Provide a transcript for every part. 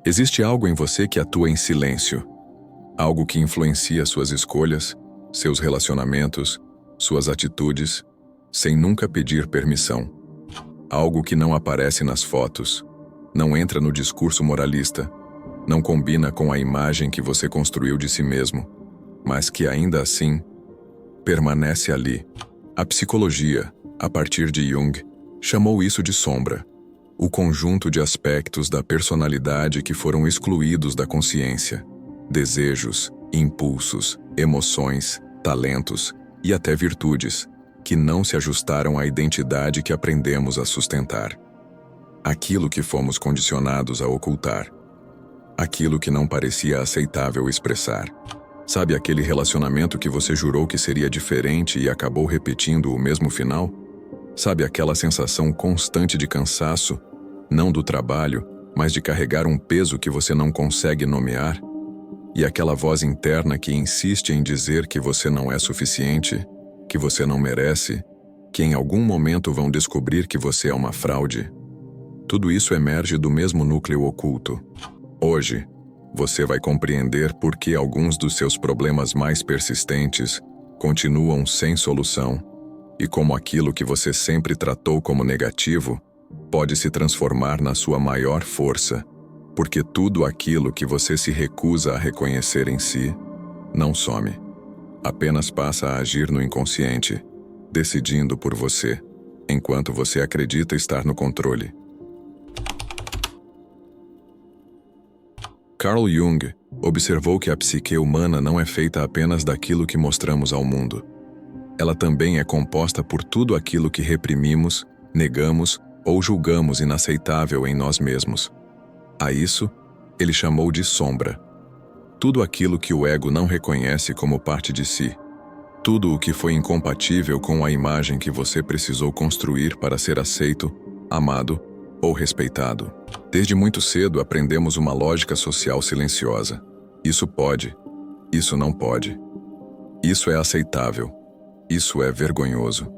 Existe algo em você que atua em silêncio, algo que influencia suas escolhas, seus relacionamentos, suas atitudes, sem nunca pedir permissão. Algo que não aparece nas fotos, não entra no discurso moralista, não combina com a imagem que você construiu de si mesmo, mas que ainda assim permanece ali. A psicologia, a partir de Jung, chamou isso de sombra, o conjunto de aspectos da personalidade que foram excluídos da consciência, desejos, impulsos, emoções, talentos e até virtudes, que não se ajustaram à identidade que aprendemos a sustentar. Aquilo que fomos condicionados a ocultar. Aquilo que não parecia aceitável expressar. Sabe aquele relacionamento que você jurou que seria diferente e acabou repetindo o mesmo final? Sabe aquela sensação constante de cansaço, não do trabalho, mas de carregar um peso que você não consegue nomear? E aquela voz interna que insiste em dizer que você não é suficiente, que você não merece, que em algum momento vão descobrir que você é uma fraude? Tudo isso emerge do mesmo núcleo oculto. Hoje, você vai compreender por que alguns dos seus problemas mais persistentes continuam sem solução e como aquilo que você sempre tratou como negativo pode se transformar na sua maior força, porque tudo aquilo que você se recusa a reconhecer em si não some, apenas passa a agir no inconsciente, decidindo por você, enquanto você acredita estar no controle. Carl Jung observou que a psique humana não é feita apenas daquilo que mostramos ao mundo. Ela também é composta por tudo aquilo que reprimimos, negamos ou julgamos inaceitável em nós mesmos. A isso, ele chamou de sombra. Tudo aquilo que o ego não reconhece como parte de si. Tudo o que foi incompatível com a imagem que você precisou construir para ser aceito, amado ou respeitado. Desde muito cedo aprendemos uma lógica social silenciosa. Isso pode, isso não pode. Isso é aceitável, isso é vergonhoso.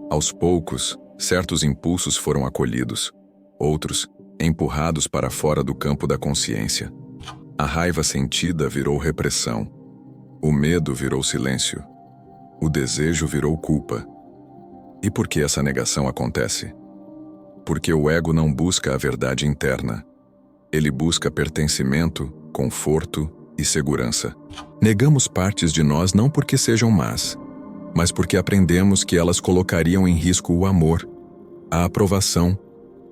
Aos poucos, certos impulsos foram acolhidos, outros empurrados para fora do campo da consciência. A raiva sentida virou repressão, o medo virou silêncio, o desejo virou culpa. E por que essa negação acontece? Porque o ego não busca a verdade interna. Ele busca pertencimento, conforto e segurança. Negamos partes de nós não porque sejam más, mas porque aprendemos que elas colocariam em risco o amor, a aprovação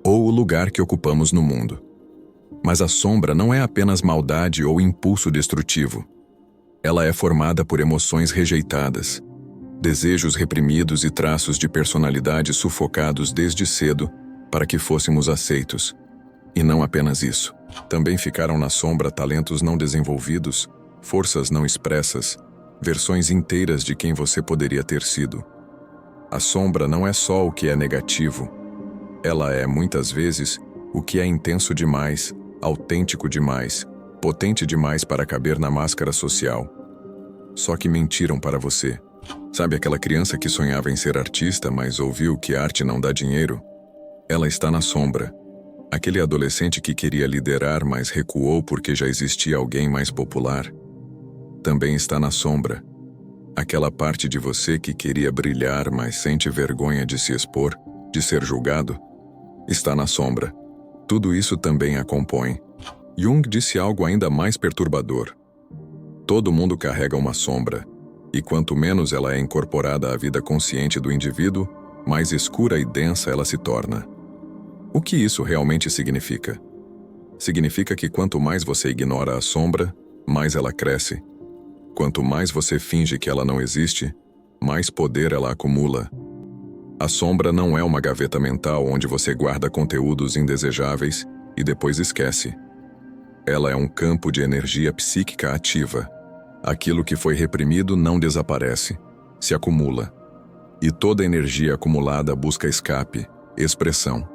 ou o lugar que ocupamos no mundo. Mas a sombra não é apenas maldade ou impulso destrutivo. Ela é formada por emoções rejeitadas, desejos reprimidos e traços de personalidade sufocados desde cedo para que fôssemos aceitos. E não apenas isso. Também ficaram na sombra talentos não desenvolvidos, forças não expressas, versões inteiras de quem você poderia ter sido. A sombra não é só o que é negativo. Ela é, muitas vezes, o que é intenso demais, autêntico demais, potente demais para caber na máscara social. Só que mentiram para você. Sabe aquela criança que sonhava em ser artista, mas ouviu que arte não dá dinheiro? Ela está na sombra. Aquele adolescente que queria liderar, mas recuou porque já existia alguém mais popular. Também está na sombra. Aquela parte de você que queria brilhar, mas sente vergonha de se expor, de ser julgado, está na sombra. Tudo isso também a compõe. Jung disse algo ainda mais perturbador. Todo mundo carrega uma sombra, e quanto menos ela é incorporada à vida consciente do indivíduo, mais escura e densa ela se torna. O que isso realmente significa? Significa que quanto mais você ignora a sombra, mais ela cresce. Quanto mais você finge que ela não existe, mais poder ela acumula. A sombra não é uma gaveta mental onde você guarda conteúdos indesejáveis e depois esquece. Ela é um campo de energia psíquica ativa. Aquilo que foi reprimido não desaparece, se acumula. E toda energia acumulada busca escape, expressão.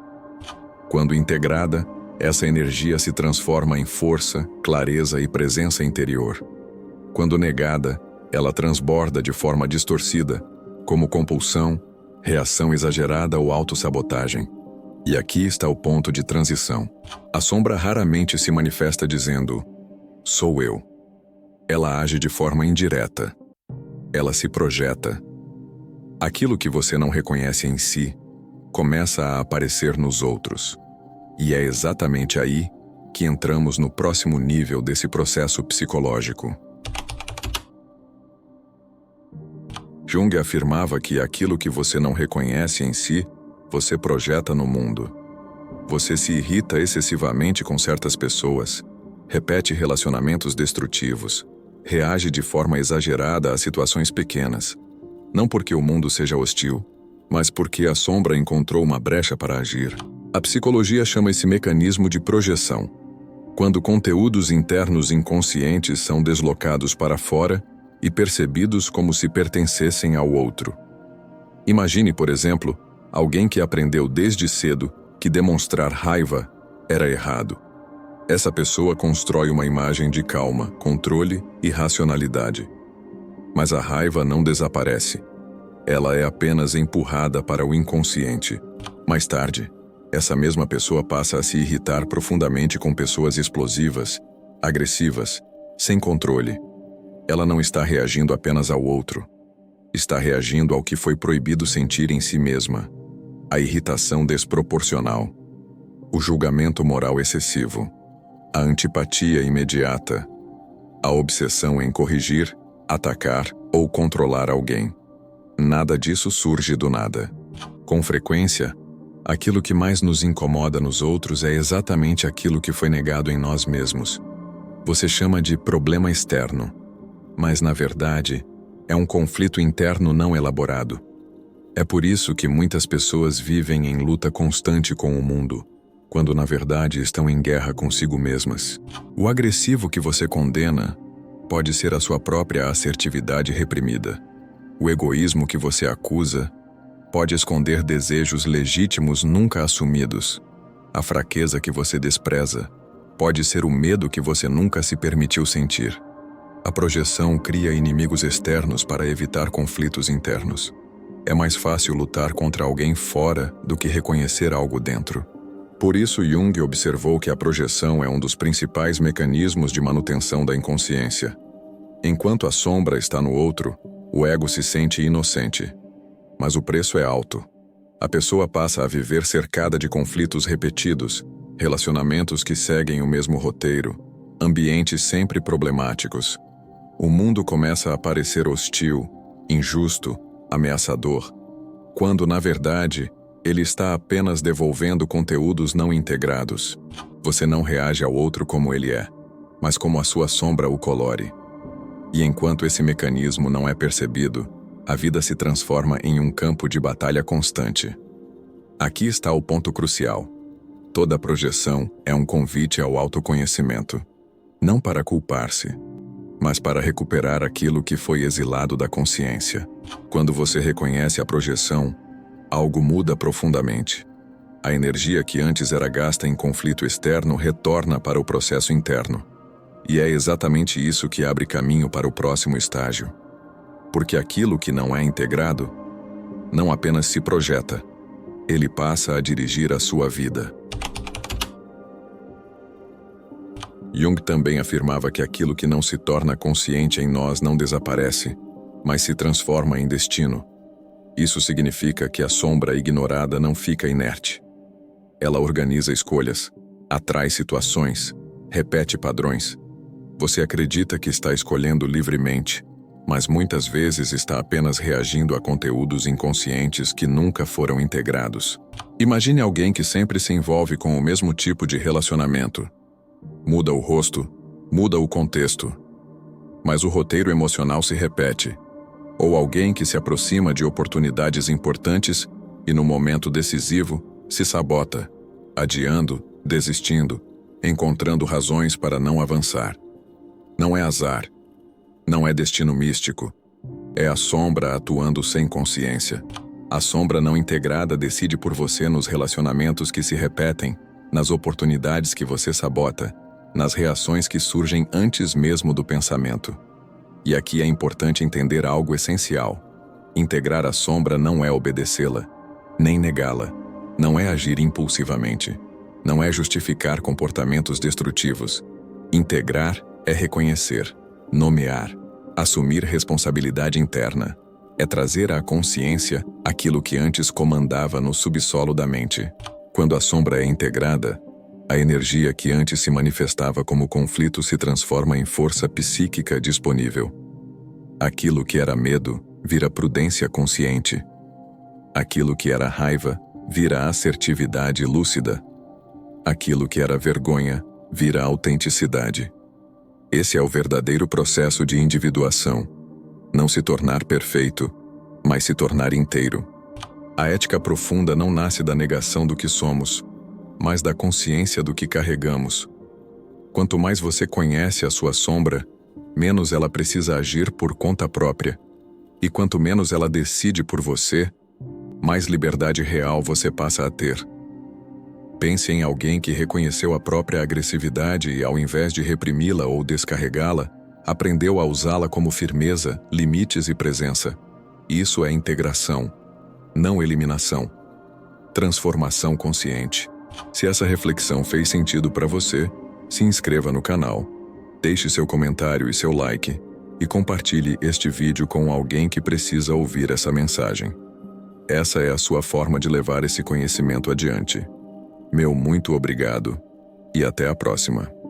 Quando integrada, essa energia se transforma em força, clareza e presença interior. Quando negada, ela transborda de forma distorcida, como compulsão, reação exagerada ou autossabotagem. E aqui está o ponto de transição. A sombra raramente se manifesta dizendo, sou eu. Ela age de forma indireta. Ela se projeta. Aquilo que você não reconhece em si começa a aparecer nos outros. E é exatamente aí que entramos no próximo nível desse processo psicológico. Jung afirmava que aquilo que você não reconhece em si, você projeta no mundo. Você se irrita excessivamente com certas pessoas, repete relacionamentos destrutivos, reage de forma exagerada a situações pequenas. Não porque o mundo seja hostil, mas porque a sombra encontrou uma brecha para agir. A psicologia chama esse mecanismo de projeção. Quando conteúdos internos inconscientes são deslocados para fora e percebidos como se pertencessem ao outro. Imagine, por exemplo, alguém que aprendeu desde cedo que demonstrar raiva era errado. Essa pessoa constrói uma imagem de calma, controle e racionalidade. Mas a raiva não desaparece. Ela é apenas empurrada para o inconsciente. Mais tarde, essa mesma pessoa passa a se irritar profundamente com pessoas explosivas, agressivas, sem controle. Ela não está reagindo apenas ao outro. Está reagindo ao que foi proibido sentir em si mesma. A irritação desproporcional. O julgamento moral excessivo. A antipatia imediata. A obsessão em corrigir, atacar ou controlar alguém. Nada disso surge do nada. Com frequência, aquilo que mais nos incomoda nos outros é exatamente aquilo que foi negado em nós mesmos. Você chama de problema externo, mas na verdade é um conflito interno não elaborado. É por isso que muitas pessoas vivem em luta constante com o mundo, quando na verdade estão em guerra consigo mesmas. O agressivo que você condena pode ser a sua própria assertividade reprimida. O egoísmo que você acusa pode esconder desejos legítimos nunca assumidos. A fraqueza que você despreza pode ser o medo que você nunca se permitiu sentir. A projeção cria inimigos externos para evitar conflitos internos. É mais fácil lutar contra alguém fora do que reconhecer algo dentro. Por isso, Jung observou que a projeção é um dos principais mecanismos de manutenção da inconsciência. Enquanto a sombra está no outro, o ego se sente inocente. Mas o preço é alto. A pessoa passa a viver cercada de conflitos repetidos, relacionamentos que seguem o mesmo roteiro, ambientes sempre problemáticos. O mundo começa a parecer hostil, injusto, ameaçador, quando, na verdade, ele está apenas devolvendo conteúdos não integrados. Você não reage ao outro como ele é, mas como a sua sombra o colore. E enquanto esse mecanismo não é percebido, a vida se transforma em um campo de batalha constante. Aqui está o ponto crucial. Toda projeção é um convite ao autoconhecimento, não para culpar-se, mas para recuperar aquilo que foi exilado da consciência. Quando você reconhece a projeção, algo muda profundamente. A energia que antes era gasta em conflito externo retorna para o processo interno. E é exatamente isso que abre caminho para o próximo estágio. Porque aquilo que não é integrado, não apenas se projeta, ele passa a dirigir a sua vida. Jung também afirmava que aquilo que não se torna consciente em nós não desaparece, mas se transforma em destino. Isso significa que a sombra ignorada não fica inerte. Ela organiza escolhas, atrai situações, repete padrões. Você acredita que está escolhendo livremente, mas muitas vezes está apenas reagindo a conteúdos inconscientes que nunca foram integrados. Imagine alguém que sempre se envolve com o mesmo tipo de relacionamento. Muda o rosto, muda o contexto, mas o roteiro emocional se repete. Ou alguém que se aproxima de oportunidades importantes e, no momento decisivo, se sabota, adiando, desistindo, encontrando razões para não avançar. Não é azar, não é destino místico, é a sombra atuando sem consciência. A sombra não integrada decide por você nos relacionamentos que se repetem, nas oportunidades que você sabota, nas reações que surgem antes mesmo do pensamento. E aqui é importante entender algo essencial. Integrar a sombra não é obedecê-la, nem negá-la. Não é agir impulsivamente. Não é justificar comportamentos destrutivos. Integrar é reconhecer, nomear, assumir responsabilidade interna. É trazer à consciência aquilo que antes comandava no subsolo da mente. Quando a sombra é integrada, a energia que antes se manifestava como conflito se transforma em força psíquica disponível. Aquilo que era medo vira prudência consciente. Aquilo que era raiva vira assertividade lúcida. Aquilo que era vergonha vira autenticidade. Esse é o verdadeiro processo de individuação. Não se tornar perfeito, mas se tornar inteiro. A ética profunda não nasce da negação do que somos, mas da consciência do que carregamos. Quanto mais você conhece a sua sombra, menos ela precisa agir por conta própria. E quanto menos ela decide por você, mais liberdade real você passa a ter. Pense em alguém que reconheceu a própria agressividade e, ao invés de reprimi-la ou descarregá-la, aprendeu a usá-la como firmeza, limites e presença. Isso é integração, não eliminação. Transformação consciente. Se essa reflexão fez sentido para você, se inscreva no canal, deixe seu comentário e seu like, e compartilhe este vídeo com alguém que precisa ouvir essa mensagem. Essa é a sua forma de levar esse conhecimento adiante. Meu muito obrigado e até a próxima.